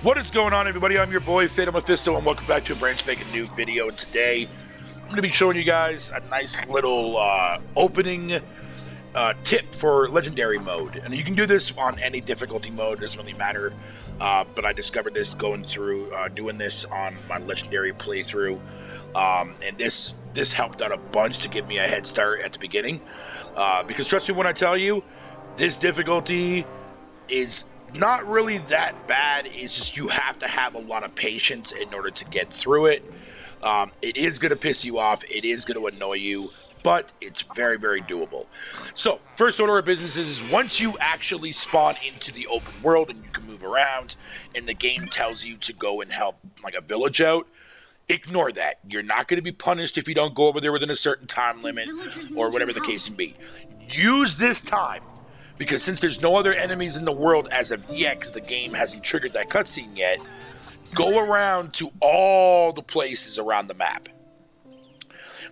What is going on, everybody? I'm your boy, Fatal Mephisto, and welcome back to a brand spanking new video. And today, I'm going to be showing you guys a nice little opening tip for Legendary mode. And you can do this on any difficulty mode, it doesn't really matter. But I discovered this going through, doing this on my Legendary playthrough. And this helped out a bunch to give me a head start at the beginning. Because trust me when I tell you, this difficulty is not really that bad. It's just you have to have a lot of patience in order to get through it. It is going to piss you off. It is going to annoy you, but it's very, very doable. So, first order of business is once you actually spawn into the open world and you can move around and the game tells you to go and help like a village out, ignore that. You're not going to be punished if you don't go over there within a certain time limit or whatever the case may be. Use this time. Because since there's no other enemies in the world as of yet, because the game hasn't triggered that cutscene yet, go around to all the places around the map.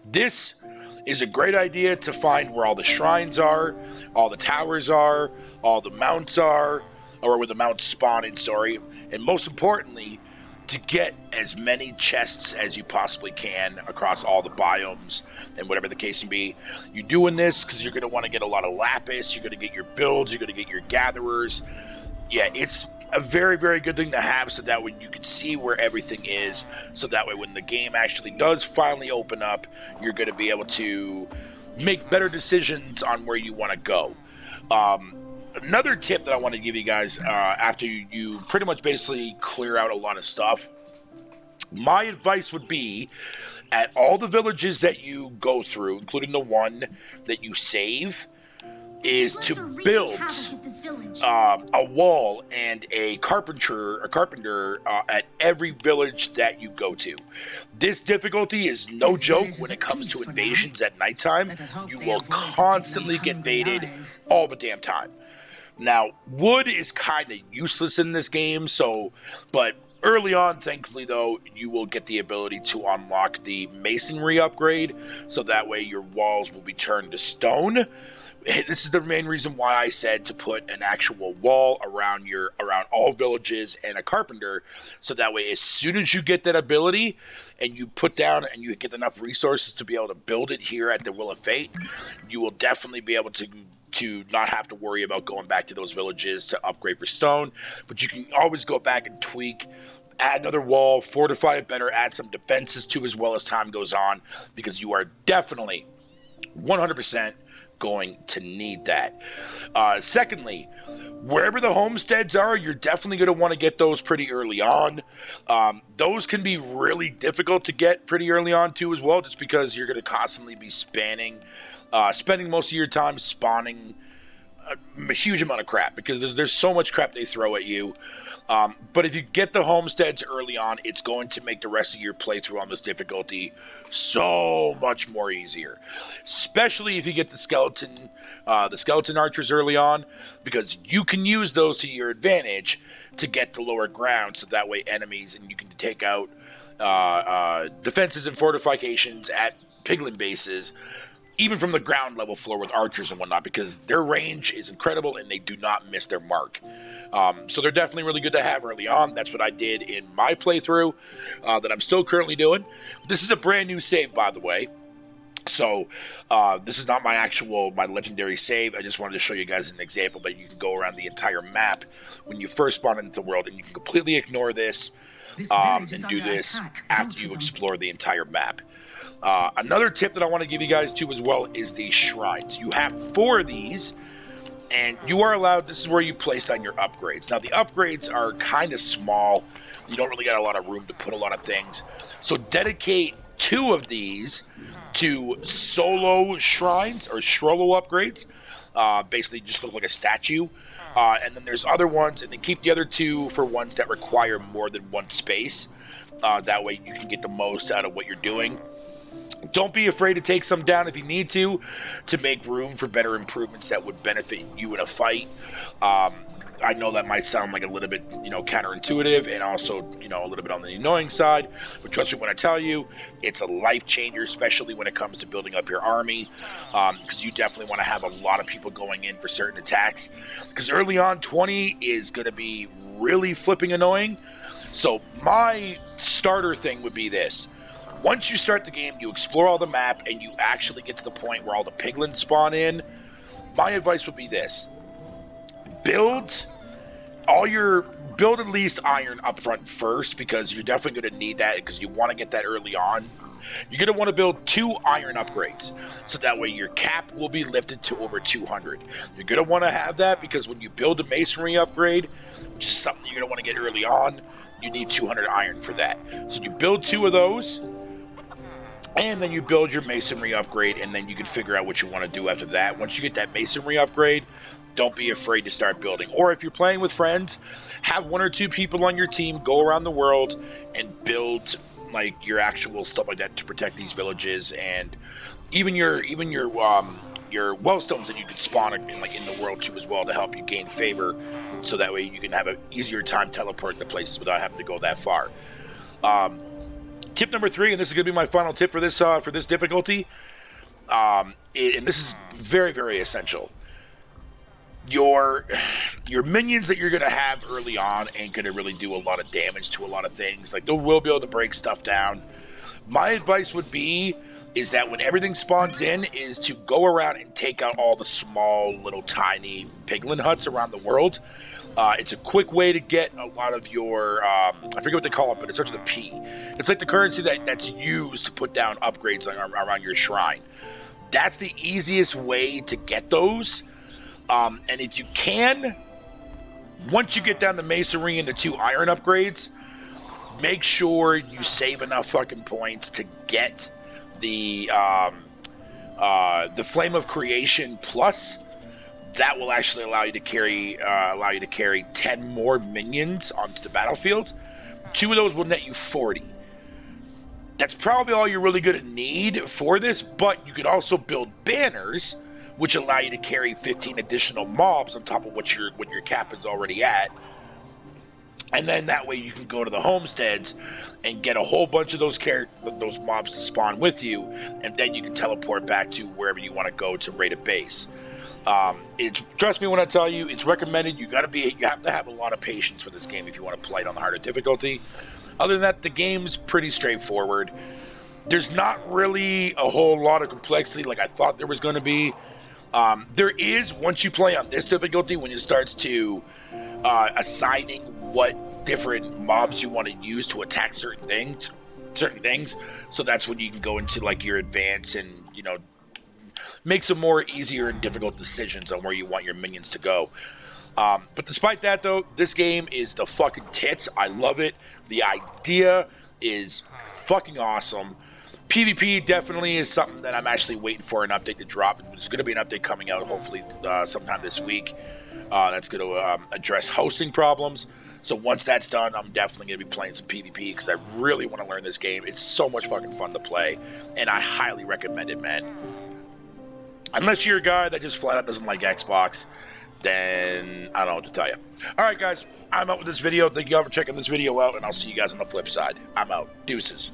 This is a great idea to find where all the shrines are, all the towers are, all the mounts are, or where the mounts spawn in, and most importantly, to get as many chests as you possibly can across all the biomes and whatever the case may be. You're doing this because you're going to want to get a lot of lapis, you're going to get your builds, you're going to get your gatherers. Yeah, it's a very, very good thing to have so that way you can see where everything is, so that way when the game actually does finally open up, you're going to be able to make better decisions on where you want to go. Another tip that I want to give you guys after you pretty much basically clear out a lot of stuff, my advice would be at all the villages that you go through, including the one that you save, is to build a wall and a carpenter at every village that you go to. This difficulty is no joke when it comes to invasions at nighttime. You will constantly get invaded all the damn time. Now, wood is kind of useless in this game, but early on, thankfully, though, you will get the ability to unlock the masonry upgrade, so that way your walls will be turned to stone. This is the main reason why I said to put an actual wall around all villages and a carpenter, so that way as soon as you get that ability and you put down and you get enough resources to be able to build it here at the Will of Fate, you will definitely be able to not have to worry about going back to those villages to upgrade for stone. But you can always go back and tweak, add another wall, fortify it better, add some defenses to as well as time goes on, because you are definitely 100% going to need that. Secondly, wherever the homesteads are, you're definitely going to want to get those pretty early on. Those can be really difficult to get pretty early on too as well, just because you're going to constantly be spending most of your time spawning a huge amount of crap, because there's so much crap they throw at you. But if you get the homesteads early on, it's going to make the rest of your playthrough on this difficulty so much more easier. Especially if you get the skeleton archers early on, because you can use those to your advantage to get the lower ground, so that way enemies, and you can take out defenses and fortifications at piglin bases, even from the ground level floor with archers and whatnot, because their range is incredible and they do not miss their mark. So they're definitely really good to have early on. That's what I did in my playthrough that I'm still currently doing. This is a brand new save, by the way. So this is not my legendary save. I just wanted to show you guys an example that you can go around the entire map when you first spawn into the world, and you can completely ignore this and do this after you explore the entire map. Another tip that I want to give you guys too as well is the shrines. You have 4 of these, and you are allowed, this is where you place down your upgrades. Now the upgrades are kind of small. You don't really got a lot of room to put a lot of things. So dedicate 2 of these to solo shrines or Shrolo upgrades. Basically just look like a statue. And then there's other ones, and then keep the other 2 for ones that require more than 1 space. That way you can get the most out of what you're doing. Don't be afraid to take some down if you need to make room for better improvements that would benefit you in a fight. I know that might sound like a little bit, counterintuitive, and also, a little bit on the annoying side. But trust me when I tell you, it's a life changer, especially when it comes to building up your army. Because you definitely want to have a lot of people going in for certain attacks. Because early on, 20 is going to be really flipping annoying. So my starter thing would be this. Once you start the game, you explore all the map, and you actually get to the point where all the piglins spawn in. My advice would be this. Build at least iron up front first, because you're definitely going to need that, because you want to get that early on. You're going to want to build 2 iron upgrades, so that way your cap will be lifted to over 200. You're going to want to have that, because when you build a masonry upgrade, which is something you're going to want to get early on, you need 200 iron for that. So you build 2 of those, and then you build your masonry upgrade, and then you can figure out what you want to do after that. Once you get that masonry upgrade, don't be afraid to start building. Or if you're playing with friends, have 1 or 2 people on your team go around the world and build like your actual stuff like that to protect these villages, and even your wellstones that you could spawn in the world too as well, to help you gain favor, so that way you can have an easier time teleporting to places without having to go that far. Tip number 3, and this is going to be my final tip for this difficulty, and this is very, very essential. Your minions that you're going to have early on ain't going to really do a lot of damage to a lot of things. Like, they will be able to break stuff down. My advice would be is that when everything spawns in, is to go around and take out all the small, little, tiny piglin huts around the world. It's a quick way to get a lot of your, I forget what they call it, but it starts with a P. It's like the currency that's used to put down upgrades around your shrine. That's the easiest way to get those. And if you can, once you get down the masonry and the 2 iron upgrades, make sure you save enough fucking points to get the Flame of Creation Plus. That will actually allow you to carry 10 more minions onto the battlefield. 2 of those will net you 40. That's probably all you're really going to need for this, but you could also build banners, which allow you to carry 15 additional mobs on top of what your cap is already at. And then that way you can go to the homesteads and get a whole bunch of those mobs to spawn with you, and then you can teleport back to wherever you want to go to raid a base. Trust me when I tell you, it's recommended. You have to have a lot of patience for this game if you want to play it on the harder difficulty. Other than that, the game's pretty straightforward. There's not really a whole lot of complexity like I thought there was going to be. There is, once you play on this difficulty, when it starts to assigning what different mobs you want to use to attack certain things. So that's when you can go into like your advance and make some more easier and difficult decisions on where you want your minions to go. But despite that, though, this game is the fucking tits. I love it. The idea is fucking awesome. PvP definitely is something that I'm actually waiting for an update to drop. There's going to be an update coming out hopefully sometime this week that's going to address hosting problems. So once that's done, I'm definitely going to be playing some PvP because I really want to learn this game. It's so much fucking fun to play, and I highly recommend it, man. Unless you're a guy that just flat out doesn't like Xbox, then I don't know what to tell you. All right, guys, I'm out with this video. Thank you all for checking this video out, and I'll see you guys on the flip side. I'm out. Deuces.